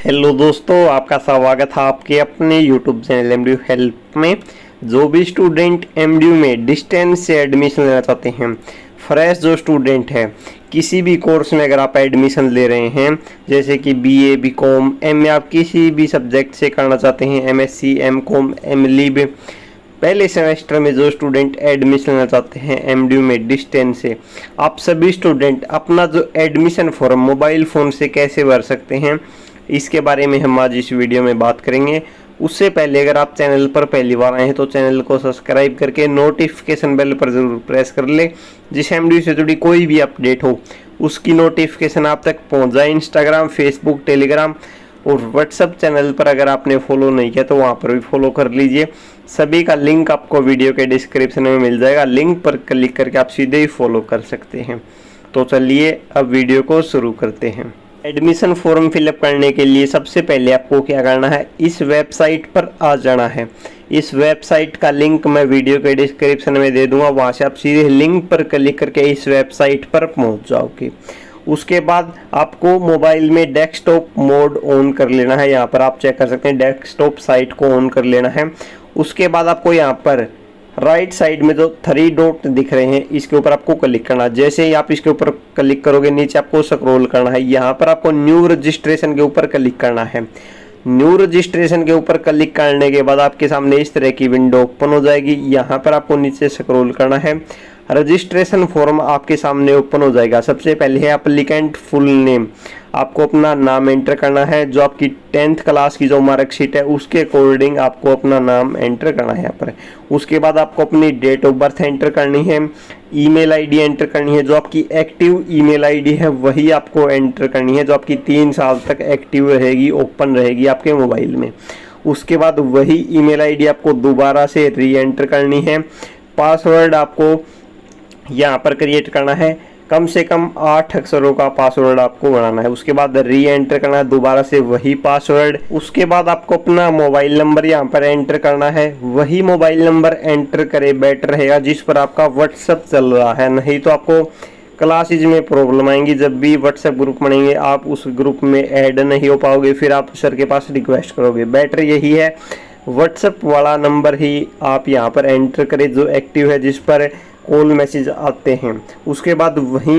Hello दोस्तों, आपका स्वागत है आपके अपने यूट्यूब चैनल एमडीयू हेल्प में। जो भी स्टूडेंट एमडीयू में डिस्टेंस से एडमिशन लेना चाहते हैं, फ्रेश जो स्टूडेंट है किसी भी कोर्स में अगर आप एडमिशन ले रहे हैं, जैसे कि बीए, बीकॉम, एमए, आप किसी भी सब्जेक्ट से करना चाहते हैं, एमएससी, एमकॉम, एमलिब, पहले सेमेस्टर में जो स्टूडेंट एडमिशन लेना चाहते हैं एमडीयू में डिस्टेंस से, आप सभी स्टूडेंट अपना जो एडमिशन फॉर्म मोबाइल फ़ोन से कैसे भर सकते हैं, इसके बारे में हम आज इस वीडियो में बात करेंगे। उससे पहले अगर आप चैनल पर पहली बार आए हैं तो चैनल को सब्सक्राइब करके नोटिफिकेशन बेल पर ज़रूर प्रेस कर ले, जिससे एमडीयू से जुड़ी कोई भी अपडेट हो उसकी नोटिफिकेशन आप तक पहुंच जाए। इंस्टाग्राम, फेसबुक, टेलीग्राम और व्हाट्सएप चैनल पर अगर आपने फॉलो नहीं किया तो वहाँ पर भी फॉलो कर लीजिए। सभी का लिंक आपको वीडियो के डिस्क्रिप्शन में मिल जाएगा, लिंक पर क्लिक करके आप सीधे ही फॉलो कर सकते हैं। तो चलिए अब वीडियो को शुरू करते हैं। एडमिशन फॉर्म फिलअप करने के लिए सबसे पहले आपको क्या करना है, इस वेबसाइट पर आ जाना है। इस वेबसाइट का लिंक मैं वीडियो के डिस्क्रिप्शन में दे दूंगा, वहाँ से आप सीधे लिंक पर क्लिक करके इस वेबसाइट पर पहुँच जाओगे। उसके बाद आपको मोबाइल में डेस्कटॉप मोड ऑन कर लेना है। यहाँ पर आप चेक कर सकते हैं, डेस्कटॉप साइट को ऑन कर लेना है। उसके बाद आपको यहाँ पर राइट साइड में जो 3 डॉट दिख रहे हैं, इसके ऊपर आपको क्लिक करना है। जैसे ही आप इसके ऊपर क्लिक करोगे नीचे आपको स्क्रॉल करना है। यहाँ पर आपको न्यू रजिस्ट्रेशन के ऊपर क्लिक करना है। न्यू रजिस्ट्रेशन के ऊपर क्लिक करने के बाद आपके सामने इस तरह की विंडो ओपन हो जाएगी। यहाँ पर आपको नीचे स्क्रॉल करना है, रजिस्ट्रेशन फॉर्म आपके सामने ओपन हो जाएगा। सबसे पहले है एप्लीकेंट फुल नेम, आपको अपना नाम एंटर करना है। जो आपकी 10th क्लास की जो मार्कशीट है उसके अकॉर्डिंग आपको अपना नाम एंटर करना है यहाँ पर। उसके बाद आपको अपनी डेट ऑफ बर्थ एंटर करनी है, ईमेल आईडी एंटर करनी है। जो आपकी एक्टिव ईमेल आईडी है वही आपको एंटर करनी है, जो आपकी 3 साल तक एक्टिव रहेगी, ओपन रहेगी आपके मोबाइल में। उसके बाद वही ईमेल आईडी आपको दोबारा से री एंटर करनी है। पासवर्ड आपको यहाँ पर क्रिएट करना है, कम से कम 8 अक्षरों का पासवर्ड आपको बनाना है। उसके बाद री एंटर करना है दोबारा से वही पासवर्ड। उसके बाद आपको अपना मोबाइल नंबर यहाँ पर एंटर करना है। वही मोबाइल नंबर एंटर करे बेटर रहेगा जिस पर आपका व्हाट्सएप चल रहा है, नहीं तो आपको क्लासेज में प्रॉब्लम आएंगी। जब भी व्हाट्सएप ग्रुप बनेंगे आप उस ग्रुप में ऐड नहीं हो पाओगे, फिर आप सर के पास रिक्वेस्ट करोगे। बेटर यही है व्हाट्सएप वाला नंबर ही आप यहाँ पर एंटर करें जो एक्टिव है, जिस पर कॉल मैसेज आते हैं। उसके बाद वही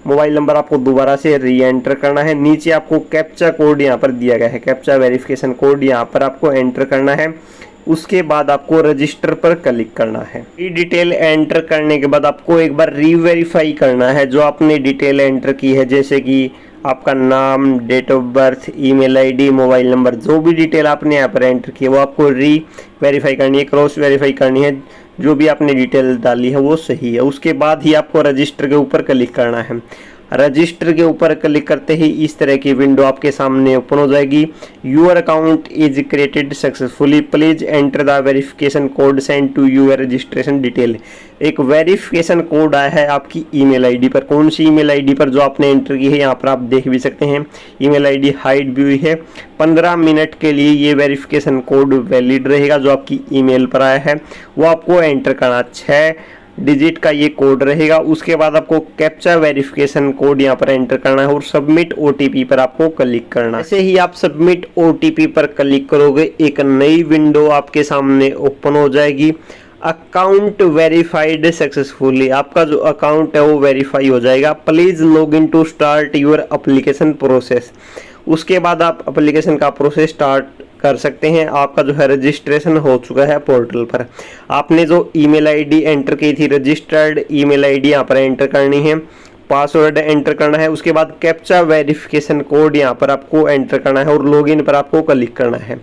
मोबाइल नंबर आपको दोबारा से री एंटर करना है। नीचे आपको कैप्चा कोड यहाँ पर दिया गया है, कैप्चा वेरिफिकेशन कोड यहाँ पर आपको एंटर करना है। उसके बाद आपको रजिस्टर पर क्लिक करना है। ये डिटेल एंटर करने के बाद आपको एक बार रीवेरीफाई करना है जो आपने डिटेल एंटर की है, जैसे कि आपका नाम, date of birth, email ID, mobile number, जो भी डिटेल आपने यहाँ पर एंटर की है वो आपको वेरीफाई करनी है, क्रॉस वेरीफाई करनी है। जो भी आपने डिटेल डाली है वो सही है। उसके बाद ही आपको रजिस्टर के ऊपर क्लिक करना है। रजिस्टर के ऊपर क्लिक करते ही इस तरह की विंडो आपके सामने ओपन हो जाएगी। Your account is created successfully, please enter the verification code send to your registration detail. एक वेरिफिकेशन कोड आया है आपकी ईमेल आईडी पर। कौन सी ईमेल आईडी पर जो आपने एंटर की है यहाँ पर आप देख भी सकते हैं, ईमेल आईडी हाइड भी हुई है। 15 मिनट के लिए ये वेरिफिकेशन कोड वैलिड रहेगा। जो आपकी ईमेल पर आया है वो आपको एंटर करना, 6 डिजिट का ये कोड रहेगा। उसके बाद आपको कैप्चा वेरिफिकेशन कोड यहाँ पर एंटर करना है और सबमिट ओटीपी पर आपको क्लिक करना है। ऐसे ही आप सबमिट ओटीपी पर क्लिक करोगे एक नई विंडो आपके सामने ओपन हो जाएगी। अकाउंट वेरीफाइड सक्सेसफुली, आपका जो अकाउंट है वो वेरीफाई हो जाएगा। Please log in to start your application process. उसके बाद आप एप्लीकेशन का प्रोसेस स्टार्ट कर सकते हैं। आपका जो है रजिस्ट्रेशन हो चुका है पोर्टल पर। आपने जो ईमेल आईडी एंटर की थी, रजिस्टर्ड ईमेल आईडी यहाँ पर एंटर करनी है, पासवर्ड एंटर करना है। उसके बाद कैप्चा वेरिफिकेशन कोड यहाँ पर आपको एंटर करना है और लॉगिन पर आपको क्लिक करना है।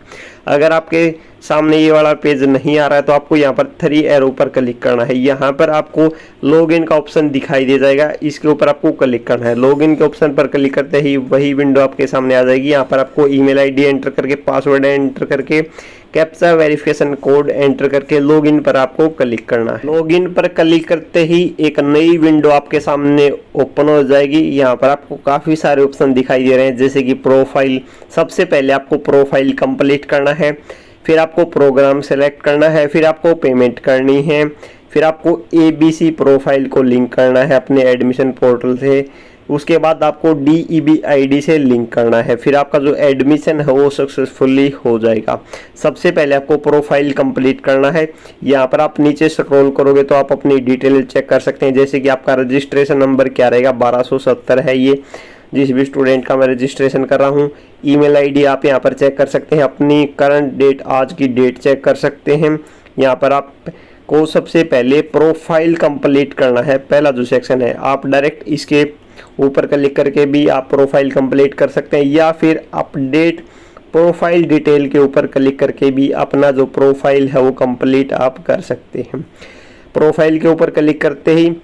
अगर आपके सामने ये वाला पेज नहीं आ रहा है तो आपको यहाँ पर 3 एरो पर क्लिक करना है। यहाँ पर आपको लॉगिन का ऑप्शन दिखाई दे जाएगा, इसके ऊपर आपको क्लिक करना है। लॉगिन के ऑप्शन पर क्लिक करते ही वही विंडो आपके सामने आ जाएगी। यहाँ पर आपको ईमेल आईडी एंटर करके, पासवर्ड एंटर करके, कैप्चा वेरिफिकेशन कोड एंटर करके लॉगिन पर आपको क्लिक करना है। लॉगिन पर क्लिक करते ही एक नई विंडो आपके सामने ओपन हो जाएगी। यहाँ पर आपको काफ़ी सारे ऑप्शन दिखाई दे रहे हैं, जैसे कि प्रोफाइल। सबसे पहले आपको प्रोफाइल कंप्लीट करना है, फिर आपको प्रोग्राम सेलेक्ट करना है, फिर आपको पेमेंट करनी है, फिर आपको ABC प्रोफाइल को लिंक करना है अपने एडमिशन पोर्टल से, उसके बाद आपको DEB ID से लिंक करना है, फिर आपका जो एडमिशन है वो सक्सेसफुली हो जाएगा। सबसे पहले आपको प्रोफाइल कंप्लीट करना है। यहाँ पर आप नीचे स्क्रॉल करोगे तो आप अपनी डिटेल चेक कर सकते हैं, जैसे कि आपका रजिस्ट्रेशन नंबर क्या रहेगा, 1270 है ये, जिस भी स्टूडेंट का मैं रजिस्ट्रेशन कर रहा हूँ। ईमेल आईडी आप यहाँ पर चेक कर सकते हैं, अपनी करंट डेट, आज की डेट चेक कर सकते हैं। यहाँ पर आप को सबसे पहले प्रोफाइल कंप्लीट करना है। पहला जो सेक्शन है आप डायरेक्ट इसके ऊपर क्लिक करके भी आप प्रोफाइल कंप्लीट कर सकते हैं, या फिर अपडेट प्रोफाइल डिटेल के ऊपर क्लिक करके भी अपना जो प्रोफाइल है वो कंप्लीट आप कर सकते हैं। प्रोफाइल के ऊपर क्लिक करते ही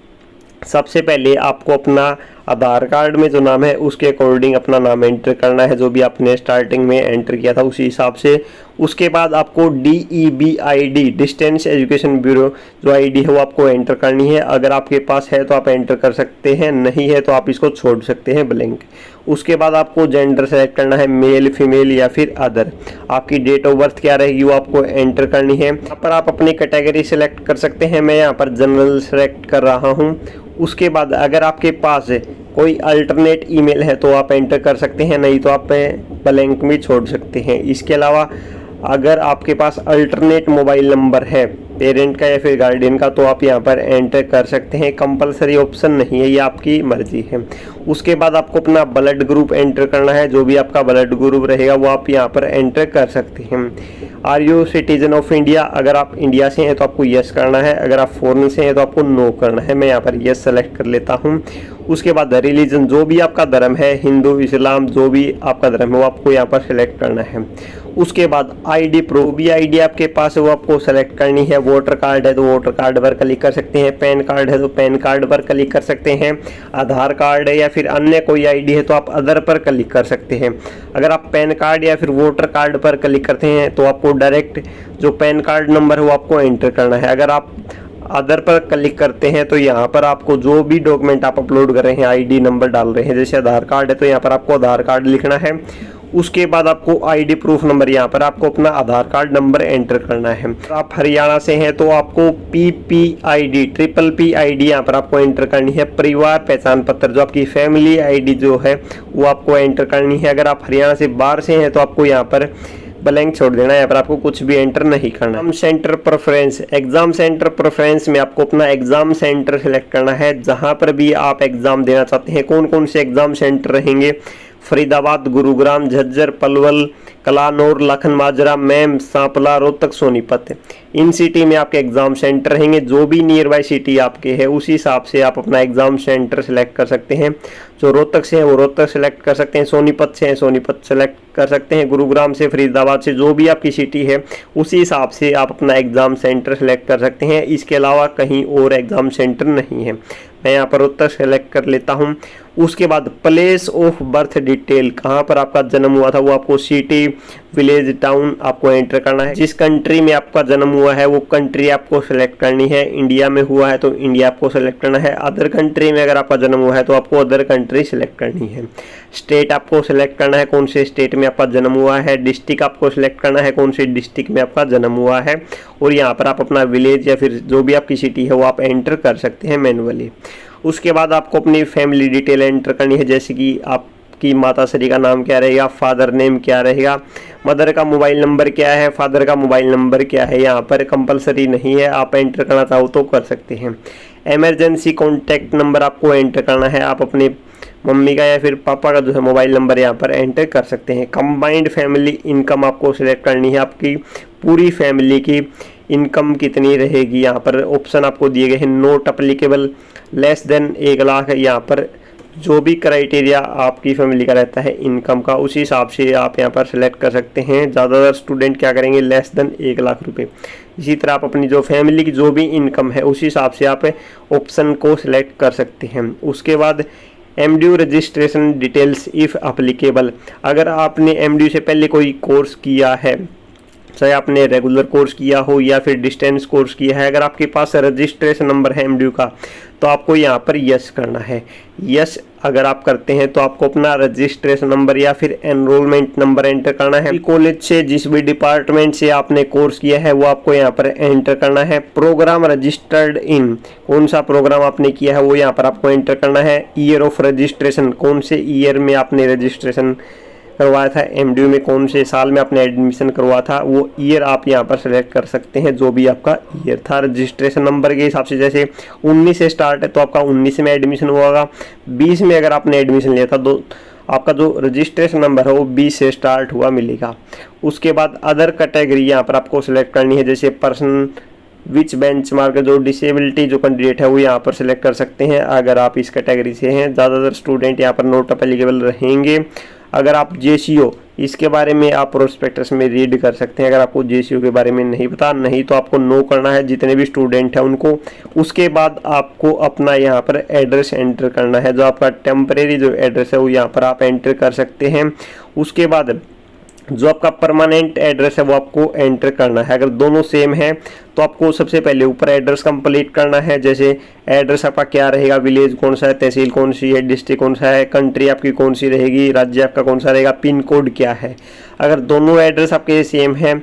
सबसे पहले आपको अपना आधार कार्ड में जो नाम है उसके अकॉर्डिंग अपना नाम एंटर करना है, जो भी आपने स्टार्टिंग में एंटर किया था उसी हिसाब से। उसके बाद आपको DEB ID distance education bureau जो ID है वो आपको एंटर करनी है। अगर आपके पास है तो आप एंटर कर सकते हैं, नहीं है तो आप इसको छोड़ सकते हैं ब्लैंक। उसके बाद आपको जेंडर सेलेक्ट करना है, मेल फीमेल या फिर अदर। आपकी डेट ऑफ बर्थ क्या रहेगी वो आपको एंटर करनी है। यहाँ पर आप अपनी कैटेगरी सेलेक्ट कर सकते हैं, मैं यहाँ पर जनरल सेलेक्ट कर रहा हूँ। उसके बाद अगर आपके पास कोई अल्टरनेट ईमेल है तो आप एंटर कर सकते हैं, नहीं तो आप ब्लैंक में छोड़ सकते हैं। इसके अलावा अगर आपके पास अल्टरनेट मोबाइल नंबर है पेरेंट का या फिर गार्डियन का तो आप यहाँ पर एंटर कर सकते हैं, कंपलसरी ऑप्शन नहीं है, ये आपकी मर्जी है। उसके बाद आपको अपना ब्लड ग्रुप एंटर करना है, जो भी आपका ब्लड ग्रुप रहेगा वो आप यहाँ पर एंटर कर सकते हैं। Are you citizen of India, अगर आप इंडिया से हैं तो आपको यस करना है, अगर आप फॉरेन से हैं तो आपको नो करना है। मैं यहाँ पर यस सेलेक्ट कर लेता हूँ। उसके बाद रिलीजन, जो भी आपका धर्म है, हिंदू इस्लाम जो भी आपका धर्म है वो आपको यहाँ पर सेलेक्ट करना है। उसके बाद ID प्रूफ, भी ID आपके पास है वो आपको सेलेक्ट करनी है। वोटर कार्ड है तो वोटर कार्ड पर क्लिक कर सकते हैं, पैन कार्ड है तो पैन कार्ड पर क्लिक कर सकते हैं, आधार कार्ड है या फिर अन्य कोई ID है तो आप अदर पर क्लिक कर सकते हैं। अगर आप पैन कार्ड या फिर वोटर कार्ड पर क्लिक करते हैं तो आपको डायरेक्ट जो पैन कार्ड नंबर है वो आपको एंटर करना है। अगर आप अदर पर क्लिक करते हैं तो यहाँ पर आपको जो भी डॉक्यूमेंट आप अपलोड कर रहे हैं, ID नंबर डाल रहे हैं, जैसे आधार कार्ड है तो यहाँ पर आपको आधार कार्ड लिखना है। उसके बाद आपको ID प्रूफ नंबर, यहाँ पर आपको अपना आधार कार्ड नंबर एंटर करना है। आप हरियाणा से हैं तो आपको PPID PPID यहाँ पर आपको एंटर करनी है। परिवार पहचान पत्र, जो आपकी फैमिली ID जो है वो आपको एंटर करनी है। अगर आप हरियाणा से बाहर से हैं तो आपको यहाँ पर ब्लैंक छोड़ देना है, यहाँ पर आपको कुछ भी एंटर नहीं करना। Exam centre preference, exam centre preference में आपको अपना एग्जाम सेंटर सेलेक्ट करना है, जहां पर भी आप एग्जाम देना चाहते हैं। कौन कौन से एग्जाम सेंटर रहेंगे, फरीदाबाद, गुरुग्राम, झज्जर, पलवल, कलानौर, लखन माजरा, मैम, सांपला, रोहतक, सोनीपत, इन सिटी में आपके एग्जाम सेंटर रहेंगे। जो भी नियर बाय सिटी आपके है उसी हिसाब से आप अपना एग्जाम सेंटर सेलेक्ट कर सकते हैं। जो रोहतक से है वो रोहतक सेलेक्ट कर सकते हैं, सोनीपत से है सोनीपत सेलेक्ट कर सकते हैं, गुरुग्राम से, फरीदाबाद से, जो भी आपकी सिटी है उसी हिसाब से आप अपना एग्जाम सेंटर सेलेक्ट कर सकते हैं। इसके अलावा कहीं और एग्जाम सेंटर नहीं है। मैं यहाँ पर रोहतक सेलेक्ट कर लेता हूँ। उसके बाद प्लेस ऑफ बर्थ डिटेल, कहाँ पर आपका जन्म हुआ था वो आपको सिटी, विलेज, टाउन आपको एंटर करना है। जिस कंट्री में आपका जन्म हुआ है वो कंट्री आपको सेलेक्ट करनी है। इंडिया में हुआ है तो इंडिया आपको सेलेक्ट करना है। अदर कंट्री में अगर आपका जन्म हुआ है तो आपको अदर कंट्री सेलेक्ट करनी है। स्टेट आपको सेलेक्ट करना है, कौन से स्टेट में आपका जन्म हुआ है। डिस्ट्रिक्ट आपको सेलेक्ट करना है, कौन से डिस्ट्रिक्ट में आपका जन्म हुआ है। और यहाँ पर आप अपना विलेज या फिर जो भी आपकी सिटी है वो आप एंटर कर सकते हैं मैनुअली। उसके बाद आपको अपनी फैमिली डिटेल एंटर करनी है, जैसे कि आपकी माता श्री का नाम क्या रहेगा, फादर नेम क्या रहेगा, मदर का मोबाइल नंबर क्या है, फादर का मोबाइल नंबर क्या है। यहाँ पर कंपलसरी नहीं है, आप एंटर करना चाहो तो कर सकते हैं। इमरजेंसी कॉन्टैक्ट नंबर आपको एंटर करना है, आप अपने मम्मी का या फिर पापा का जो है मोबाइल नंबर यहाँ पर एंटर कर सकते हैं। कंबाइंड फैमिली इनकम आपको सिलेक्ट करनी है, आपकी पूरी फैमिली की इनकम कितनी रहेगी। यहाँ पर ऑप्शन आपको दिए गए हैं, not applicable, less than 1 lakh. यहाँ पर जो भी क्राइटेरिया आपकी फैमिली का रहता है इनकम का उसी हिसाब से आप यहाँ पर सेलेक्ट कर सकते हैं। ज़्यादातर स्टूडेंट क्या करेंगे, लेस देन 1 लाख रुपए। इसी तरह आप अपनी जो फैमिली की जो भी इनकम है उसी हिसाब से आप ऑप्शन को सिलेक्ट कर सकते हैं। उसके बाद MDU registration details if applicable, अगर आपने MDU से पहले कोई कोर्स किया है, चाहे आपने रेगुलर कोर्स किया हो या फिर डिस्टेंस कोर्स किया है, अगर आपके पास रजिस्ट्रेशन नंबर है MDU का तो आपको यहाँ पर यस करना है। यस अगर आप करते हैं तो आपको अपना रजिस्ट्रेशन नंबर या फिर एनरोलमेंट नंबर एंटर करना है। कॉलेज से जिस भी डिपार्टमेंट से आपने कोर्स किया है वो आपको यहाँ पर एंटर करना है। प्रोग्राम रजिस्टर्ड इन, कौन सा प्रोग्राम आपने किया है वो यहाँ पर आपको एंटर करना है। ईयर ऑफ रजिस्ट्रेशन, कौन से ईयर में आपने रजिस्ट्रेशन करवाया था, एमडीयू में कौन से साल में आपने एडमिशन करवाया था, वो ईयर आप यहाँ पर सेलेक्ट कर सकते हैं, जो भी आपका ईयर था। रजिस्ट्रेशन नंबर के हिसाब से जैसे 19 से स्टार्ट है तो आपका 19 में एडमिशन हुआ होगा। 20 में अगर आपने एडमिशन लिया था तो आपका जो रजिस्ट्रेशन नंबर है वो 20 से स्टार्ट हुआ मिलेगा। उसके बाद अदर कैटेगरी यहाँ पर आपको सिलेक्ट करनी है, जैसे पर्सन विच बेंच मार्क, जो डिसेबिलिटी जो कैंडिडेट है वो यहाँ पर सिलेक्ट कर सकते हैं अगर आप इस कैटेगरी से हैं। ज़्यादातर स्टूडेंट यहाँ पर नॉट एप्लीकेबल रहेंगे। अगर आप जेसीओ, इसके बारे में आप प्रोस्पेक्टस में रीड कर सकते हैं अगर आपको जेसीओ के बारे में नहीं पता, नहीं तो आपको नो करना है जितने भी स्टूडेंट हैं उनको। उसके बाद आपको अपना यहाँ पर एड्रेस एंटर करना है, जो आपका टेम्परेरी जो एड्रेस है वो यहाँ पर आप एंटर कर सकते हैं। उसके बाद जो आपका परमानेंट एड्रेस है वो आपको एंटर करना है। अगर दोनों सेम है तो आपको सबसे पहले ऊपर एड्रेस कंप्लीट करना है, जैसे एड्रेस आपका क्या रहेगा, विलेज कौन सा है, तहसील कौन सी है, डिस्ट्रिक्ट कौन सा है, कंट्री आपकी कौन सी रहेगी, राज्य आपका कौन सा रहेगा, पिन कोड क्या है। अगर दोनों एड्रेस आपके सेम है,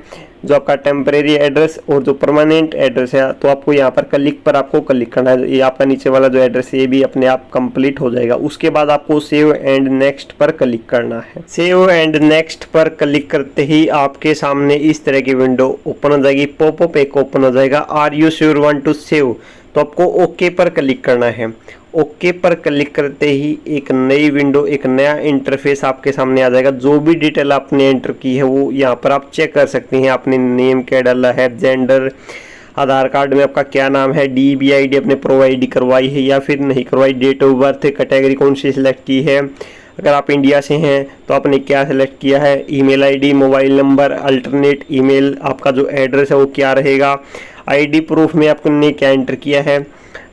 जो आपका टेम्परेरी एड्रेस और जो परमानेंट एड्रेस है, तो आपको यहाँ पर क्लिक पर आपको क्लिक करना है। ये आपका नीचे वाला जो एड्रेस है ये भी अपने आप कंप्लीट हो जाएगा। उसके बाद आपको सेव एंड नेक्स्ट पर क्लिक करना है। सेव एंड नेक्स्ट पर क्लिक करते ही आपके सामने इस तरह की विंडो ओपन हो जाएगी, पॉपअप एक ओपन हो जाएगा, are you sure want to save, तो आपको ओके पर क्लिक करना है। ओके पर क्लिक करते ही एक नई विंडो, एक नया इंटरफेस आपके सामने आ जाएगा। जो भी डिटेल आपने एंटर की है वो यहाँ पर आप चेक कर सकते हैं। आपने नेम क्या डाला है, जेंडर, आधार कार्ड में आपका क्या नाम है, DBID आपने प्रोवाइड करवाई है या फिर नहीं करवाई, डेट ऑफ बर्थ, कैटेगरी कौन सी सिलेक्ट की है, अगर आप इंडिया से हैं तो आपने क्या सिलेक्ट किया है, email ID, mobile number, alternate email, आपका जो एड्रेस है वो क्या रहेगा, आईडी प्रूफ में आपने क्या एंटर किया है,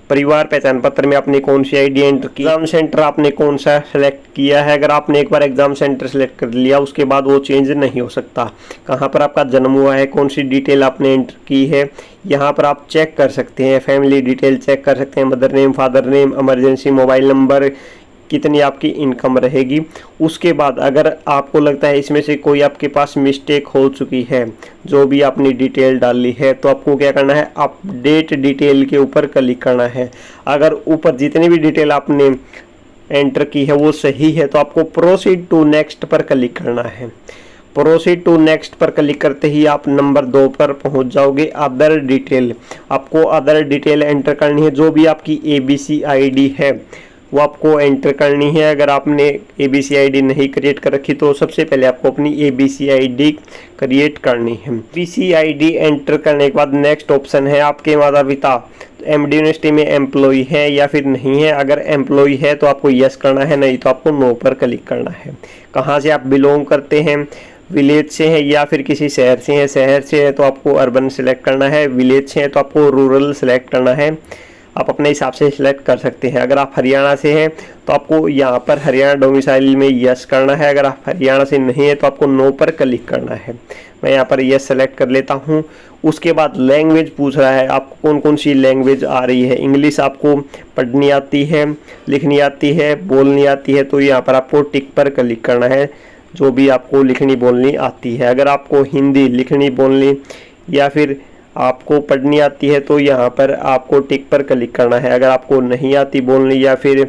परिवार पहचान पत्र में आपने कौन सी आईडी एंटर की, एग्जाम सेंटर आपने कौन सा सेलेक्ट किया है। अगर आपने एक बार एग्जाम सेंटर सेलेक्ट कर लिया उसके बाद वो चेंज नहीं हो सकता। कहाँ पर आपका जन्म हुआ है, कौन सी डिटेल आपने एंटर की है, यहाँ पर आप चेक कर सकते हैं। फैमिली डिटेल चेक कर सकते हैं, mother name, father name, emergency mobile number, कितनी आपकी इनकम रहेगी। उसके बाद अगर आपको लगता है इसमें से कोई आपके पास मिस्टेक हो चुकी है, जो भी आपने डिटेल डाली है, तो आपको क्या करना है, अपडेट डिटेल के ऊपर क्लिक करना है। अगर ऊपर जितनी भी डिटेल आपने एंटर की है वो सही है तो आपको प्रोसीड टू नेक्स्ट पर क्लिक करना है। प्रोसीड टू नेक्स्ट पर क्लिक करते ही आप नंबर 2 पर पहुंच जाओगे, अदर डिटेल। आपको अदर डिटेल एंटर करनी है, जो भी आपकी ABC ID है वो आपको एंटर करनी है। अगर आपने ABC ID नहीं क्रिएट कर रखी तो सबसे पहले आपको अपनी ABC ID क्रिएट करनी है। ABC ID एंटर करने के बाद नेक्स्ट ऑप्शन है, आपके माता पिता MD यूनिवर्सिटी में एम्प्लॉय है या फिर नहीं है। अगर एम्प्लॉय है तो आपको यस करना है, नहीं तो आपको नो पर क्लिक करना है। कहाँ से आप बिलोंग करते हैं, विलेज से है या फिर किसी शहर से है। शहर से है तो आपको अर्बन सेलेक्ट करना है, विलेज से है तो आपको रूरल सेलेक्ट करना है। आप अपने हिसाब से सिलेक्ट कर सकते हैं। अगर आप हरियाणा से हैं तो आपको यहाँ पर हरियाणा डोमिसाइल में यस करना है। अगर आप हरियाणा से नहीं है तो आपको नो पर क्लिक करना है। मैं यहाँ पर यस सेलेक्ट कर लेता हूँ। उसके बाद लैंग्वेज पूछ रहा है, आपको कौन कौन सी लैंग्वेज आ रही है। इंग्लिश आपको पढ़नी आती है, लिखनी आती है, बोलनी आती है, तो यहाँ पर आपको टिक पर क्लिक करना है, जो भी आपको लिखनी बोलनी आती है। अगर आपको हिंदी लिखनी बोलनी या फिर आपको पढ़नी आती है तो यहाँ पर आपको टिक पर क्लिक करना है। अगर आपको नहीं आती बोलनी या फिर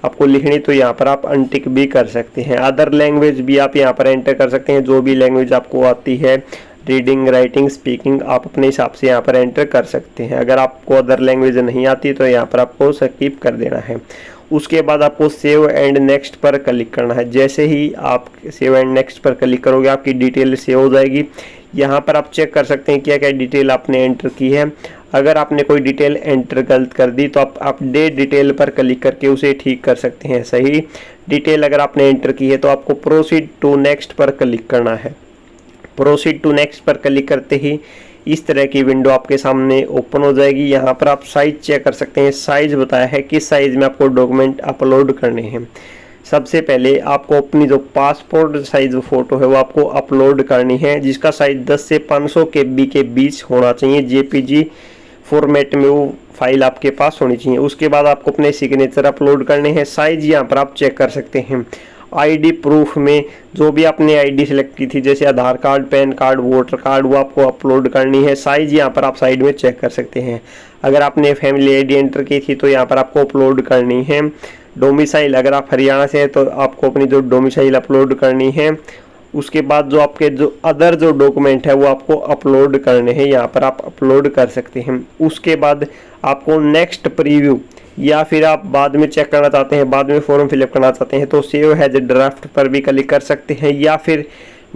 आपको लिखनी तो यहाँ पर आप अनटिक भी कर सकते हैं। अदर लैंग्वेज भी आप यहाँ पर एंटर कर सकते हैं, जो भी लैंग्वेज आपको आती है, रीडिंग, राइटिंग, स्पीकिंग, आप अपने हिसाब से यहाँ पर एंटर कर सकते हैं। अगर आपको अदर लैंग्वेज नहीं आती तो यहाँ पर आपको स्किप कर देना है। उसके बाद आपको सेव एंड नेक्स्ट पर क्लिक करना है। जैसे ही आप सेव एंड नेक्स्ट पर क्लिक करोगे आपकी डिटेल सेव हो जाएगी। यहाँ पर आप चेक कर सकते हैं क्या क्या डिटेल आपने एंटर की है। अगर आपने कोई डिटेल एंटर गलत कर दी तो आप अपडेट डिटेल पर क्लिक करके उसे ठीक कर सकते हैं। सही डिटेल अगर आपने एंटर की है तो आपको प्रोसीड टू नेक्स्ट पर क्लिक करना है। प्रोसीड टू नेक्स्ट पर क्लिक करते ही इस तरह की विंडो आपके सामने ओपन हो जाएगी। यहाँ पर आप साइज चेक कर सकते हैं। साइज बताया है किस साइज में आपको डॉक्यूमेंट अपलोड करने हैं। सबसे पहले आपको अपनी जो पासपोर्ट साइज फ़ोटो है वो आपको अपलोड करनी है, जिसका साइज 10 से 500 KB के बीच होना चाहिए। JPG फॉर्मेट में वो फाइल आपके पास होनी चाहिए। उसके बाद आपको अपने सिग्नेचर अपलोड करने हैं। साइज यहाँ पर आप चेक कर सकते हैं। आईडी प्रूफ में जो भी आपने आईडी सेलेक्ट की थी, जैसे Aadhaar card, PAN card, voter card, वो आपको अपलोड करनी है। साइज यहाँ पर आप साइड में चेक कर सकते हैं। अगर आपने फैमिली आईडी एंटर की थी तो यहाँ पर आपको अपलोड करनी है। डोमिसाइल, अगर आप हरियाणा से हैं तो आपको अपनी जो डोमिसाइल अपलोड करनी है। उसके बाद जो आपके जो अदर जो डॉक्यूमेंट है वो आपको अपलोड करने हैं, यहाँ पर आप अपलोड कर सकते हैं। उसके बाद आपको नेक्स्ट प्रीव्यू, या फिर आप बाद में चेक करना चाहते हैं, बाद में फॉर्म फिलअप करना चाहते हैं तो सेव हैज ड्राफ्ट पर भी क्लिक कर सकते हैं, या फिर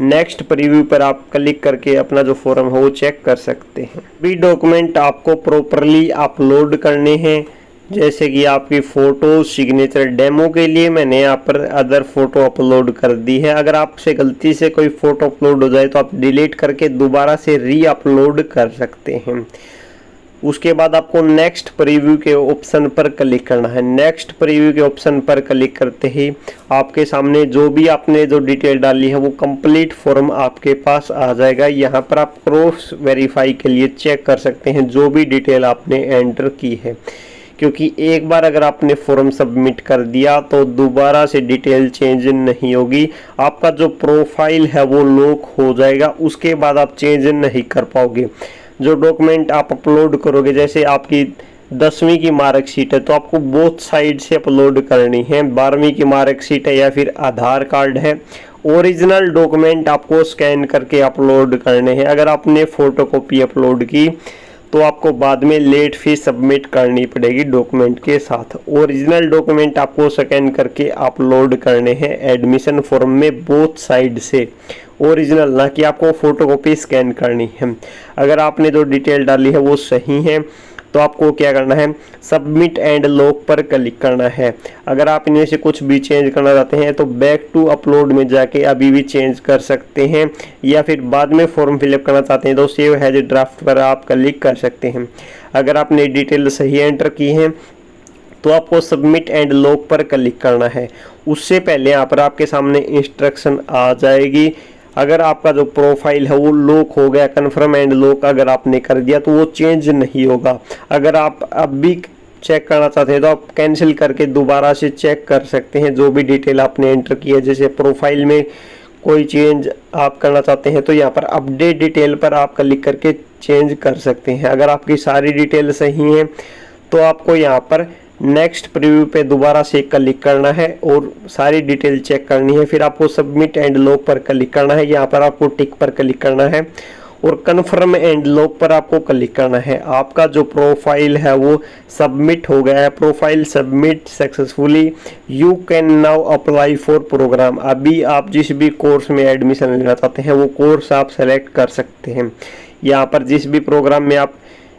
नेक्स्ट प्रीव्यू पर आप क्लिक करके अपना जो फॉर्म है वो चेक कर सकते हैं। भी डॉक्यूमेंट आपको प्रॉपरली अपलोड करने हैं, जैसे कि आपकी फ़ोटो, सिग्नेचर। डेमो के लिए मैंने यहाँ पर अदर फोटो अपलोड कर दी है। अगर आपसे गलती से कोई फ़ोटो अपलोड हो जाए तो आप डिलीट करके दोबारा से री अपलोड कर सकते हैं। उसके बाद आपको नेक्स्ट प्रीव्यू के ऑप्शन पर क्लिक करना है। नेक्स्ट प्रीव्यू के ऑप्शन पर क्लिक करते ही आपके सामने जो भी आपने जो डिटेल डाली है वो कंप्लीट फॉर्म आपके पास आ जाएगा। यहाँ पर आप क्रॉस वेरीफाई के लिए चेक कर सकते हैं जो भी डिटेल आपने एंटर की है, क्योंकि एक बार अगर आपने फॉर्म सबमिट कर दिया तो दोबारा से डिटेल चेंज नहीं होगी। आपका जो प्रोफाइल है वो लॉक हो जाएगा, उसके बाद आप चेंज नहीं कर पाओगे। जो डॉक्यूमेंट आप अपलोड करोगे, जैसे आपकी 10वीं की मार्कशीट है तो आपको बोथ साइड से अपलोड करनी है। 12वीं की मार्कशीट है या फिर आधार कार्ड है, ओरिजिनल डॉक्यूमेंट आपको स्कैन करके अपलोड करने हैं। अगर आपने फोटोकॉपी अपलोड की तो आपको बाद में लेट फीस सबमिट करनी पड़ेगी डॉक्यूमेंट के साथ। ओरिजिनल डॉक्यूमेंट आपको स्कैन करके अपलोड करने हैं एडमिशन फॉर्म में बोथ साइड से, ओरिजिनल, ना कि आपको फोटोकॉपी स्कैन करनी है। अगर आपने जो डिटेल डाली है वो सही है तो आपको क्या करना है, सबमिट एंड लॉक पर क्लिक करना है। अगर आप इनमें से कुछ भी चेंज करना चाहते हैं तो बैक टू अपलोड में जाके अभी भी चेंज कर सकते हैं, या फिर बाद में फॉर्म फिलअप करना चाहते हैं तो सेव हैज ड्राफ्ट पर आप क्लिक कर सकते हैं। अगर आपने डिटेल सही एंटर की है तो आपको सबमिट एंड लॉक पर क्लिक करना है। उससे पहले यहाँ पर आपके सामने इंस्ट्रक्शन आ जाएगी। अगर आपका जो प्रोफाइल है वो लॉक हो गया, कन्फर्म एंड लॉक अगर आपने कर दिया तो वो चेंज नहीं होगा। अगर आप अब भी चेक करना चाहते हैं तो आप कैंसिल करके दोबारा से चेक कर सकते हैं जो भी डिटेल आपने एंटर की है। जैसे प्रोफाइल में कोई चेंज आप करना चाहते हैं तो यहाँ पर अपडेट डिटेल पर आप क्लिक करके चेंज कर सकते हैं। अगर आपकी सारी डिटेल सही है तो आपको यहाँ पर नेक्स्ट प्रीव्यू पे दोबारा से क्लिक करना है और सारी डिटेल चेक करनी है। फिर आपको सबमिट एंड लॉक पर क्लिक करना है। यहाँ पर आपको टिक पर क्लिक करना है और कन्फर्म एंड लॉक पर आपको क्लिक करना है। आपका जो प्रोफाइल है वो सबमिट हो गया है। Profile submit successfully, you can now apply for programme. अभी आप जिस भी कोर्स में एडमिशन लेना चाहते हैं वो कोर्स आप सेलेक्ट कर सकते हैं। यहाँ पर जिस भी प्रोग्राम में आप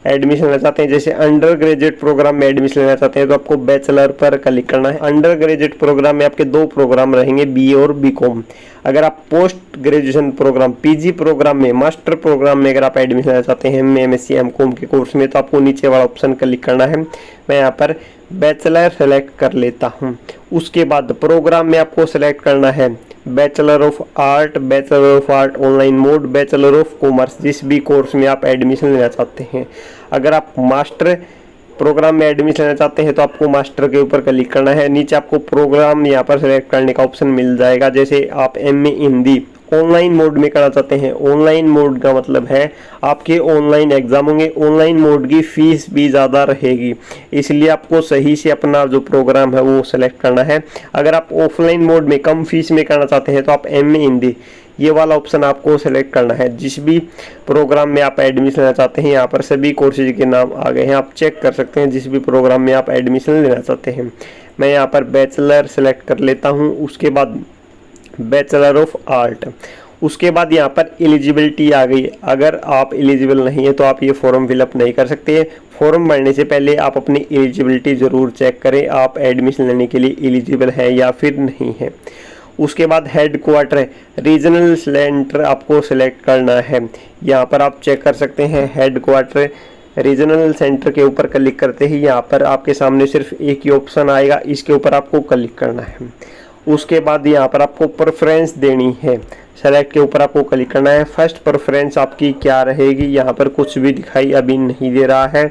एडमिशन लेना चाहते हैं, जैसे अंडर ग्रेजुएट प्रोग्राम में एडमिशन लेना चाहते हैं तो आपको बैचलर पर क्लिक करना है। अंडर ग्रेजुएट प्रोग्राम में आपके 2 प्रोग्राम रहेंगे, बीए और बीकॉम। अगर आप post graduation programme, PG programme में, मास्टर प्रोग्राम में अगर आप एडमिशन लेना चाहते हैं एमएससी एमकॉम के कोर्स में तो आपको नीचे वाला ऑप्शन क्लिक करना है। मैं यहाँ पर बैचलर सेलेक्ट कर लेता हूँ। उसके बाद प्रोग्राम में आपको सेलेक्ट करना है bachelor of art online mode, bachelor of commerce, जिस भी कोर्स में आप एडमिशन लेना चाहते हैं। अगर आप मास्टर प्रोग्राम में एडमिशन लेना चाहते हैं तो आपको मास्टर के ऊपर क्लिक करना है। नीचे आपको प्रोग्राम यहाँ पर सेलेक्ट करने का ऑप्शन मिल जाएगा। जैसे आप एमए हिंदी ऑनलाइन मोड में करना चाहते हैं, ऑनलाइन मोड का मतलब है आपके ऑनलाइन एग्जाम होंगे, ऑनलाइन मोड की फीस भी ज़्यादा रहेगी, इसलिए आपको सही से अपना जो प्रोग्राम है वो सेलेक्ट करना है। अगर आप ऑफलाइन मोड में कम फीस में करना चाहते हैं तो आप एमए हिंदी ये वाला ऑप्शन आपको सेलेक्ट करना है। जिस भी प्रोग्राम में आप एडमिशन लेना चाहते हैं, यहाँ पर सभी कोर्सेज के नाम आ गए हैं, आप चेक कर सकते हैं जिस भी प्रोग्राम में आप एडमिशन लेना चाहते हैं। मैं यहाँ पर बैचलर सेलेक्ट कर लेता हूँ। उसके बाद बैचलर ऑफ आर्ट, उसके बाद यहाँ पर एलिजिबिलिटी आ गई। अगर आप एलिजिबल नहीं है तो आप ये फॉर्म फिलअप नहीं कर सकते। फॉर्म भरने से पहले आप अपनी एलिजिबिलिटी ज़रूर चेक करें, आप एडमिशन लेने के लिए एलिजिबल हैं या फिर नहीं है। उसके बाद हेड क्वार्टर, रीजनल सेंटर आपको सेलेक्ट करना है। यहाँ पर आप चेक कर सकते हैं हेड क्वार्टर रीजनल सेंटर के ऊपर क्लिक करते ही यहाँ पर आपके सामने सिर्फ एक ही ऑप्शन आएगा, इसके ऊपर आपको क्लिक करना है। उसके बाद यहाँ पर आपको प्रेफरेंस देनी है, सेलेक्ट के ऊपर आपको क्लिक करना है। फर्स्ट प्रेफरेंस आपकी क्या रहेगी, यहाँ पर कुछ भी दिखाई अभी नहीं दे रहा है।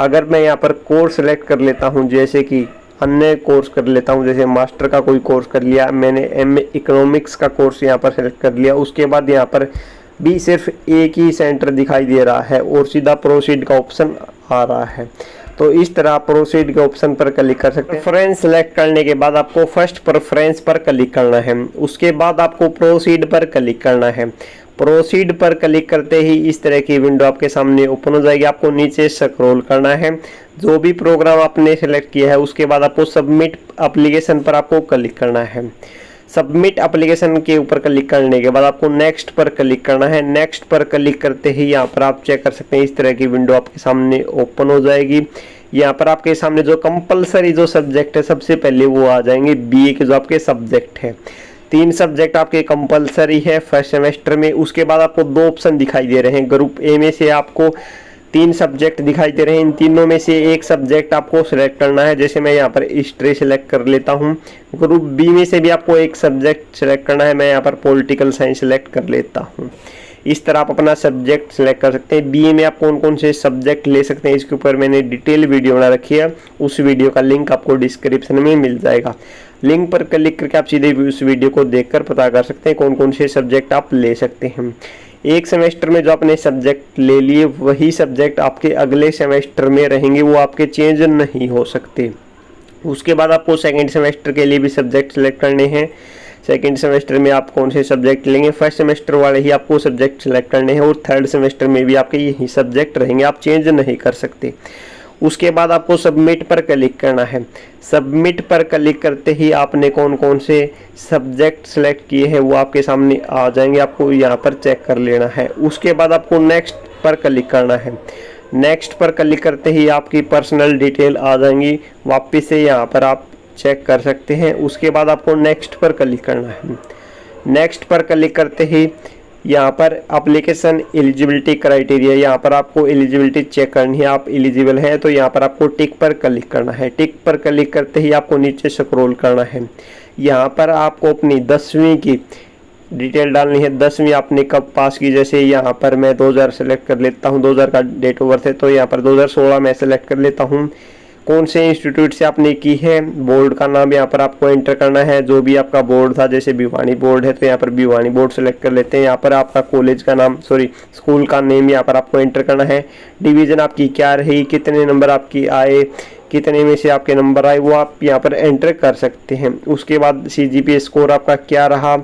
अगर मैं यहाँ पर कोर्स सेलेक्ट कर लेता हूँ, जैसे कि अन्य कोर्स कर लेता हूँ, जैसे मास्टर का कोई कोर्स कर लिया मैंने, एमए इकोनॉमिक्स का कोर्स यहाँ पर सेलेक्ट कर लिया, उसके बाद यहाँ पर भी सिर्फ एक ही सेंटर दिखाई दे रहा है और सीधा प्रोसीड का ऑप्शन आ रहा है। तो इस तरह आप प्रोसीड के ऑप्शन पर क्लिक कर सकते हैं। प्रेफरेंस सेलेक्ट करने के बाद आपको फर्स्ट प्रेफरेंस पर क्लिक करना है, उसके बाद आपको प्रोसीड पर क्लिक करना है। प्रोसीड पर क्लिक करते ही इस तरह की विंडो आपके सामने ओपन हो जाएगी। आपको नीचे स्क्रॉल करना है, जो भी प्रोग्राम आपने सेलेक्ट किया है उसके बाद आपको सबमिट एप्लीकेशन पर आपको क्लिक करना है। सबमिट एप्लीकेशन के ऊपर क्लिक करने के बाद आपको नेक्स्ट पर क्लिक करना है। नेक्स्ट पर क्लिक करते ही यहाँ पर आप चेक कर सकते हैं इस तरह की विंडो आपके सामने ओपन हो जाएगी। यहाँ पर आपके सामने जो कंपलसरी जो सब्जेक्ट है सबसे पहले वो आ जाएंगे, बीए के जो आपके सब्जेक्ट है। 3 सब्जेक्ट आपके कंपलसरी है फर्स्ट सेमेस्टर में। उसके बाद आपको 2 ऑप्शन दिखाई दे रहे हैं। ग्रुप ए में से आपको 3 सब्जेक्ट दिखाई दे रहे हैं, इन तीनों में से एक सब्जेक्ट आपको सिलेक्ट करना है। जैसे मैं यहाँ पर हिस्ट्री सिलेक्ट कर लेता हूँ। ग्रुप बी में से भी आपको एक सब्जेक्ट सिलेक्ट करना है, मैं यहाँ पर पॉलिटिकल साइंस सिलेक्ट कर लेता हूँ। इस तरह आप अपना सब्जेक्ट सिलेक्ट कर सकते हैं। बीए में आप कौन कौन से सब्जेक्ट ले सकते हैं इसके ऊपर मैंने डिटेल वीडियो बना रखी है, उस वीडियो का लिंक आपको डिस्क्रिप्शन में मिल जाएगा। लिंक पर क्लिक करके आप सीधे उस वीडियो को देखकर पता कर सकते हैं कौन कौन से सब्जेक्ट आप ले सकते हैं। एक सेमेस्टर में जो आपने सब्जेक्ट ले लिए वही सब्जेक्ट आपके अगले सेमेस्टर में रहेंगे, वो आपके चेंज नहीं हो सकते। उसके बाद आपको सेकंड सेमेस्टर के लिए भी सब्जेक्ट सेलेक्ट करने हैं। सेकंड सेमेस्टर में आप कौन से सब्जेक्ट लेंगे, फर्स्ट सेमेस्टर वाले ही आपको सब्जेक्ट सेलेक्ट करने हैं और थर्ड सेमेस्टर में भी आपके यही सब्जेक्ट रहेंगे, आप चेंज नहीं कर सकते। उसके बाद आपको सबमिट पर क्लिक करना है। सबमिट पर क्लिक करते ही आपने कौन कौन से सब्जेक्ट सेलेक्ट किए हैं वो आपके सामने आ जाएंगे, आपको यहाँ पर चेक कर लेना है। उसके बाद आपको नेक्स्ट पर क्लिक करना है। नेक्स्ट पर क्लिक करते ही आपकी पर्सनल डिटेल आ जाएंगी, वापस से यहाँ पर आप चेक कर सकते हैं। उसके बाद आपको नेक्स्ट पर क्लिक करना है। नेक्स्ट पर क्लिक करते ही यहाँ पर एप्लीकेशन एलिजिबिलिटी क्राइटेरिया, यहाँ पर आपको एलिजिबिलिटी चेक करनी है, आप एलिजिबल हैं तो यहाँ पर आपको टिक पर क्लिक करना है। टिक पर क्लिक करते ही आपको नीचे स्क्रॉल करना है। यहाँ पर आपको अपनी 10वीं की डिटेल डालनी है। 10वीं आपने कब पास की, जैसे यहाँ पर मैं 2000 सेलेक्ट कर लेता हूँ, 2000 का डेट ऑफ बर्थ है तो यहाँ पर 2016 में सेलेक्ट कर लेता हूँ। कौन से इंस्टीट्यूट से आपने की है, बोर्ड का नाम यहाँ पर आपको एंटर करना है, जो भी आपका बोर्ड था, जैसे भिवानी बोर्ड है तो यहाँ पर भिवानी बोर्ड सेलेक्ट कर लेते हैं। यहाँ पर आपका कॉलेज का नाम स्कूल का नेम यहाँ पर आपको एंटर करना है। डिवीज़न आपकी क्या रही, कितने नंबर आपकी आए, कितने में से आपके नंबर आए, वो आप यहाँ पर एंटर कर सकते हैं। उसके बाद CGPA स्कोर आपका क्या रहा,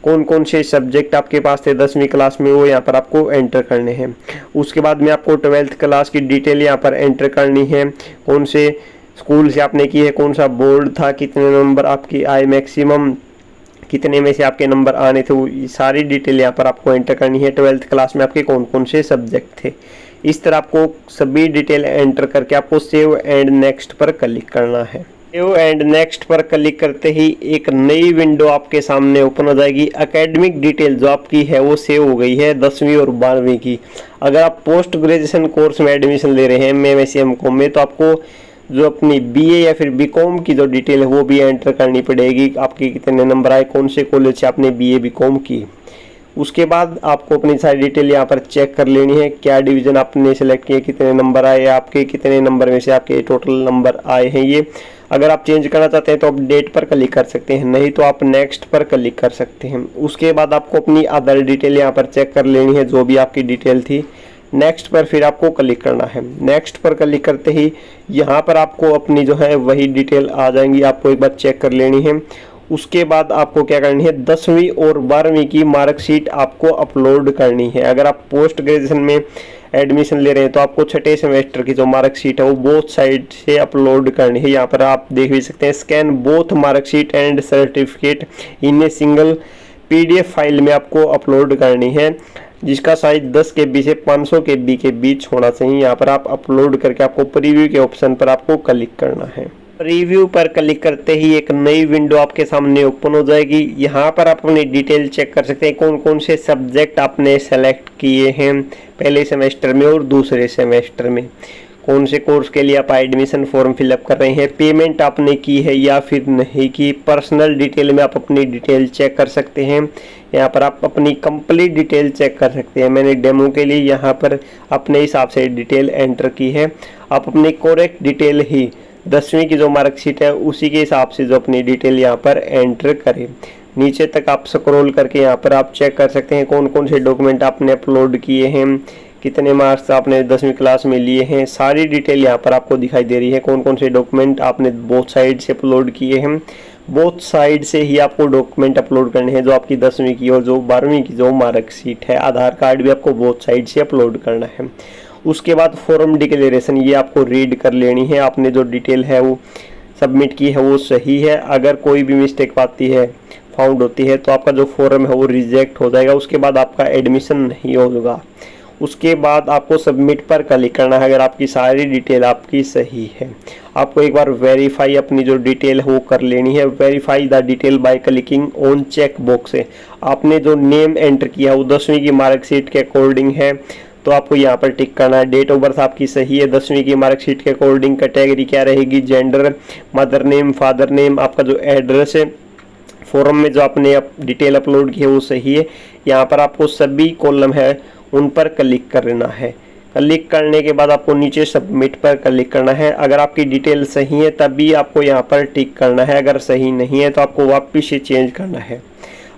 कौन कौन से सब्जेक्ट आपके पास थे 10वीं क्लास में, वो यहाँ पर आपको एंटर करने हैं। उसके बाद में आपको 12th क्लास की डिटेल यहाँ पर एंटर करनी है, कौन से स्कूल से आपने की है, कौन सा बोर्ड था, कितने नंबर आपकी आए, मैक्सिमम कितने में से आपके नंबर आने थे, वो सारी डिटेल यहाँ पर आपको एंटर करनी है। 12th क्लास में आपके कौन कौन से सब्जेक्ट थे, इस तरह आपको सभी डिटेल एंटर करके आपको सेव एंड नेक्स्ट पर क्लिक करना है। सेव एंड नेक्स्ट पर क्लिक करते ही एक नई विंडो आपके सामने ओपन हो जाएगी। एकेडमिक डिटेल जो आपकी है वो सेव हो गई है 10वीं और 12वीं की। अगर आप पोस्ट ग्रेजुएशन कोर्स में एडमिशन ले रहे हैं MSc में, तो आपको जो अपनी BA या फिर BCom की जो डिटेल है वो भी एंटर करनी पड़ेगी, आपके कितने नंबर आए, कौन से कॉलेज से आपने BA BCom की। उसके बाद आपको अपनी सारी डिटेल यहाँ पर चेक कर लेनी है, क्या डिवीज़न आपने सेलेक्ट किए, कितने नंबर आए, आपके कितने नंबर में से आपके टोटल नंबर आए हैं। ये अगर आप चेंज करना चाहते हैं तो आप डेट पर क्लिक कर सकते हैं, नहीं तो आप नेक्स्ट पर क्लिक कर सकते हैं। उसके बाद आपको अपनी अदर डिटेल यहाँ पर चेक कर लेनी है, जो भी आपकी डिटेल थी। नेक्स्ट पर फिर आपको क्लिक करना है। नेक्स्ट पर क्लिक करते ही यहाँ पर आपको अपनी जो है वही डिटेल आ जाएंगी, आपको एक बार चेक कर लेनी है। उसके बाद आपको क्या करनी है, 10वीं और 12वीं की मार्कशीट आपको अपलोड करनी है। अगर आप पोस्ट ग्रेजुएशन में एडमिशन ले रहे हैं तो आपको छठे सेमेस्टर की जो मार्कशीट है वो बोथ साइड से अपलोड करनी है। यहाँ पर आप देख भी सकते हैं, scan both marksheet and certificate in a single PDF file में आपको अपलोड करनी है, जिसका साइज 10 KB से 500 KB के बीच होना चाहिए। यहाँ पर आप अपलोड करके आपको प्रीव्यू के ऑप्शन पर आपको क्लिक करना है। प्रीव्यू पर क्लिक करते ही एक नई विंडो आपके सामने ओपन हो जाएगी। यहाँ पर आप अपनी डिटेल चेक कर सकते हैं, कौन कौन से सब्जेक्ट आपने सेलेक्ट किए हैं पहले सेमेस्टर में और दूसरे सेमेस्टर में, कौन से कोर्स के लिए आप एडमिशन फॉर्म फिलअप कर रहे हैं, पेमेंट आपने की है या फिर नहीं की, पर्सनल डिटेल में आप अपनी डिटेल चेक कर सकते हैं। यहाँ पर आप अपनी कंप्लीट डिटेल चेक कर सकते हैं। मैंने डेमो के लिए यहाँ पर अपने हिसाब से डिटेल एंटर की है। आप अपनी करेक्ट डिटेल ही 10वीं की जो मार्कशीट है उसी के हिसाब से जो अपनी डिटेल यहाँ पर एंटर करें। नीचे तक आप स्क्रॉल करके यहाँ पर आप चेक कर सकते हैं कौन कौन से डॉक्यूमेंट आपने अपलोड किए हैं, कितने मार्क्स आपने 10वीं क्लास में लिए हैं, सारी डिटेल यहाँ पर आपको दिखाई दे रही है। कौन कौन से डॉक्यूमेंट आपने बोथ साइड से अपलोड किए हैं, बोथ साइड से ही आपको डॉक्यूमेंट अपलोड करने हैं। जो आपकी 10वीं की और जो 12वीं की जो मार्कशीट है, आधार कार्ड भी आपको बोथ साइड से अपलोड करना है। उसके बाद फॉर्म डिक्लेरेशन, ये आपको रीड कर लेनी है। आपने जो डिटेल है वो सबमिट की है वो सही है। अगर कोई भी मिस्टेक पाती है, फाउंड होती है, तो आपका जो फॉर्म है वो रिजेक्ट हो जाएगा। उसके बाद आपका एडमिशन नहीं होगा। उसके बाद आपको सबमिट पर क्लिक करना है अगर आपकी सारी डिटेल आपकी सही है। आपको एक बार वेरीफाई अपनी जो डिटेल है वो कर लेनी है। Verify the detail by clicking on check box है। आपने जो नेम एंटर किया वो 10वीं की मार्कशीट के अकॉर्डिंग है, तो आपको यहाँ पर टिक करना है। डेट ऑफ बर्थ आपकी सही है 10वीं की मार्कशीट के अकॉर्डिंग। कैटेगरी क्या रहेगी, gender, mother name, father name, आपका जो एड्रेस है, फॉर्म में जो आपने डिटेल अपलोड की है वो सही है। यहाँ पर आपको सभी कॉलम है उन पर क्लिक करना है। क्लिक करने के बाद आपको नीचे सबमिट पर क्लिक करना है। अगर आपकी डिटेल सही है तभी आपको यहाँ पर टिक करना है, अगर सही नहीं है तो आपको वापस से चेंज करना है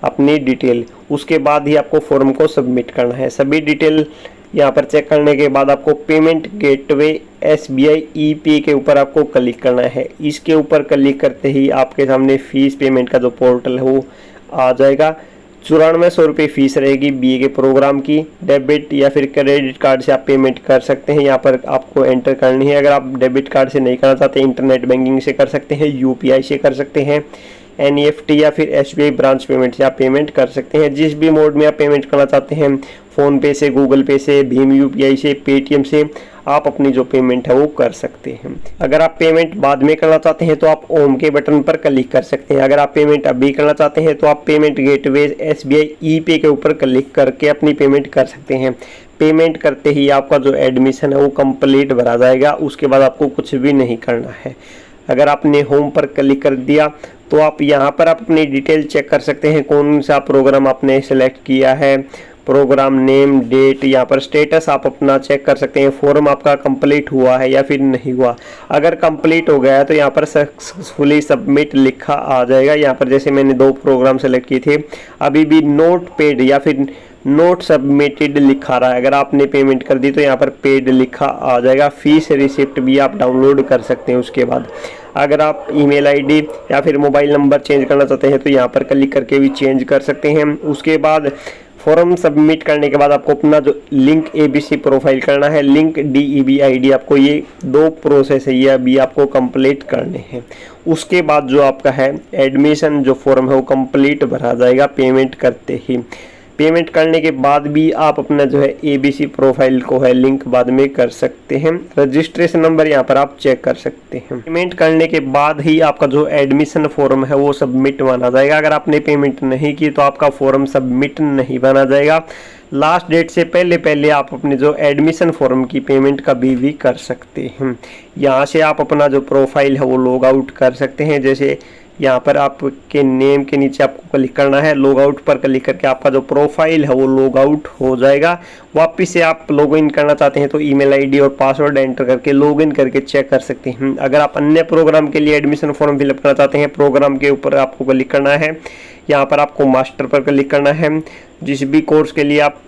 अपनी डिटेल। उसके बाद ही आपको फॉर्म को सबमिट करना है। सभी डिटेल यहाँ पर चेक करने के बाद आपको पेमेंट गेटवे SBI EP के ऊपर आपको क्लिक करना है। इसके ऊपर क्लिक करते ही आपके सामने फीस पेमेंट का जो पोर्टल है वो आ जाएगा। 9400 रुपये फीस रहेगी BA के प्रोग्राम की। डेबिट या फिर क्रेडिट कार्ड से आप पेमेंट कर सकते हैं। यहाँ पर आपको एंटर करनी है। अगर आप डेबिट कार्ड से नहीं करना चाहते, इंटरनेट बैंकिंग से कर सकते हैं, UPI से कर सकते हैं, NEFT या फिर SBI ब्रांच पेमेंट से आप पेमेंट कर सकते हैं। जिस भी मोड में आप पेमेंट करना चाहते हैं, फ़ोन पे से, गूगल पे से, भीम UPI से, पेटीएम से, आप अपनी जो पेमेंट है वो कर सकते हैं। अगर आप पेमेंट बाद में करना चाहते हैं तो आप ओम के बटन पर क्लिक कर सकते हैं। अगर आप पेमेंट अभी करना चाहते हैं तो आप पेमेंट गेटवे SBI EP के ऊपर क्लिक करके अपनी पेमेंट कर सकते हैं। पेमेंट करते ही आपका जो एडमिशन है वो कंप्लीट भरा जाएगा। उसके बाद आपको कुछ भी नहीं करना है। अगर आपने होम पर क्लिक कर दिया तो आप यहाँ पर आप अपनी डिटेल चेक कर सकते हैं कौन सा प्रोग्राम आपने सेलेक्ट किया है, प्रोग्राम नेम, डेट, यहाँ पर स्टेटस आप अपना चेक कर सकते हैं। फॉर्म आपका कंप्लीट हुआ है या फिर नहीं हुआ। अगर कंप्लीट हो गया है तो यहाँ पर सक्सेसफुली सबमिट लिखा आ जाएगा। यहाँ पर जैसे मैंने 2 प्रोग्राम सेलेक्ट किए थे, अभी भी नोट पेड या फिर नोट सबमिटेड लिखा रहा है। अगर आपने पेमेंट कर दी तो यहाँ पर पेड लिखा आ जाएगा। फीस रिसिप्ट भी आप डाउनलोड कर सकते हैं। उसके बाद अगर आप ईमेल आईडी या फिर मोबाइल नंबर चेंज करना चाहते हैं तो यहाँ पर क्लिक करके भी चेंज कर सकते हैं। उसके बाद फॉर्म सबमिट करने के बाद आपको अपना जो लिंक ABC प्रोफाइल करना है, लिंक DEB ID, आपको ये 2 प्रोसेस है, ये अभी आपको कंप्लीट करने हैं। उसके बाद जो आपका है एडमिशन जो फॉर्म है वो कंप्लीट भरा जाएगा पेमेंट करते ही। पेमेंट करने के बाद भी आप अपना जो है ABC प्रोफाइल को है लिंक बाद में कर सकते हैं। रजिस्ट्रेशन नंबर यहाँ पर आप चेक कर सकते हैं। पेमेंट करने के बाद ही आपका जो एडमिशन फॉर्म है वो सबमिट माना जाएगा। अगर आपने पेमेंट नहीं की तो आपका फॉर्म सबमिट नहीं माना जाएगा। लास्ट डेट से पहले आप अपने जो एडमिशन फॉर्म की पेमेंट कभी भी कर सकते हैं। यहाँ से आप अपना जो प्रोफाइल है वो लॉग आउट कर सकते हैं। जैसे यहाँ पर आपके नेम के नीचे आपको क्लिक करना है, लॉग आउट पर क्लिक करके आपका जो प्रोफाइल है वो लॉग आउट हो जाएगा। वापस से आप लॉग इन करना चाहते हैं तो ईमेल आईडी और पासवर्ड एंटर करके लॉग इन करके चेक कर सकते हैं। अगर आप अन्य प्रोग्राम के लिए एडमिशन फॉर्म फिलअप करना चाहते हैं, प्रोग्राम के ऊपर आपको क्लिक करना है। यहाँ पर आपको मास्टर पर क्लिक करना है। जिस भी कोर्स के लिए आप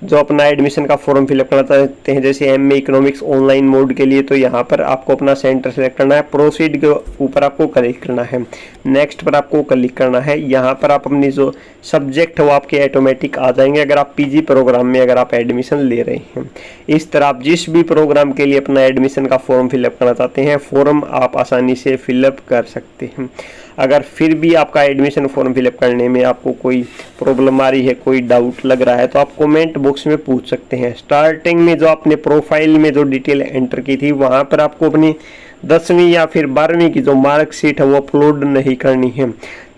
जो अपना एडमिशन का फॉर्म फिलअप करना चाहते हैं, जैसे MA इकोनॉमिक्स ऑनलाइन मोड के लिए, तो यहाँ पर आपको अपना सेंटर सेलेक्ट करना है। प्रोसीड के ऊपर आपको क्लिक करना है। नेक्स्ट पर आपको क्लिक करना है। यहाँ पर आप अपनी जो सब्जेक्ट है वो आपके ऑटोमेटिक आ जाएंगे अगर आप PG प्रोग्राम में अगर आप एडमिशन ले रहे हैं। इस तरह आप जिस भी प्रोग्राम के लिए अपना एडमिशन का फॉर्म फिलअप करना चाहते हैं, फॉर्म आप आसानी से फिलअप कर सकते हैं। अगर फिर भी आपका एडमिशन फॉर्म फिलअप करने में आपको कोई प्रॉब्लम आ रही है, कोई डाउट लग रहा है, तो आप कमेंट बॉक्स में पूछ सकते हैं। स्टार्टिंग में जो आपने प्रोफाइल में जो डिटेल एंटर की थी वहाँ पर आपको अपनी 10वीं या फिर 12वीं की जो मार्कशीट है वो अपलोड नहीं करनी है।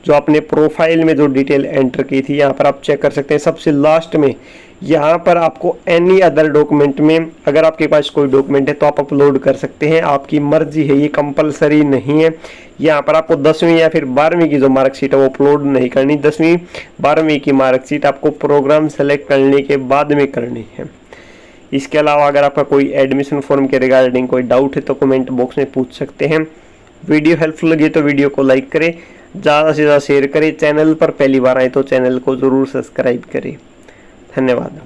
जो आपने प्रोफाइल में जो डिटेल एंटर की थी, यहाँ पर आप चेक कर सकते हैं। सबसे लास्ट में यहाँ पर आपको एनी अदर डॉक्यूमेंट में अगर आपके पास कोई डॉक्यूमेंट है तो आप अपलोड कर सकते हैं, आपकी मर्जी है, ये कंपलसरी नहीं है। यहाँ पर आपको 10वीं या फिर 12वीं की जो मार्कशीट है वो अपलोड नहीं करनी। 10वीं 12वीं की मार्कशीट आपको प्रोग्राम सेलेक्ट करने के बाद में करनी है। इसके अलावा अगर आपका कोई एडमिशन फॉर्म के रिगार्डिंग कोई डाउट है तो कमेंट बॉक्स में पूछ सकते हैं। वीडियो हेल्पफुल लगी तो वीडियो को लाइक करें, ज़्यादा से ज़्यादा शेयर करें। चैनल पर पहली बार आए तो चैनल को ज़रूर सब्सक्राइब करें। धन्यवाद।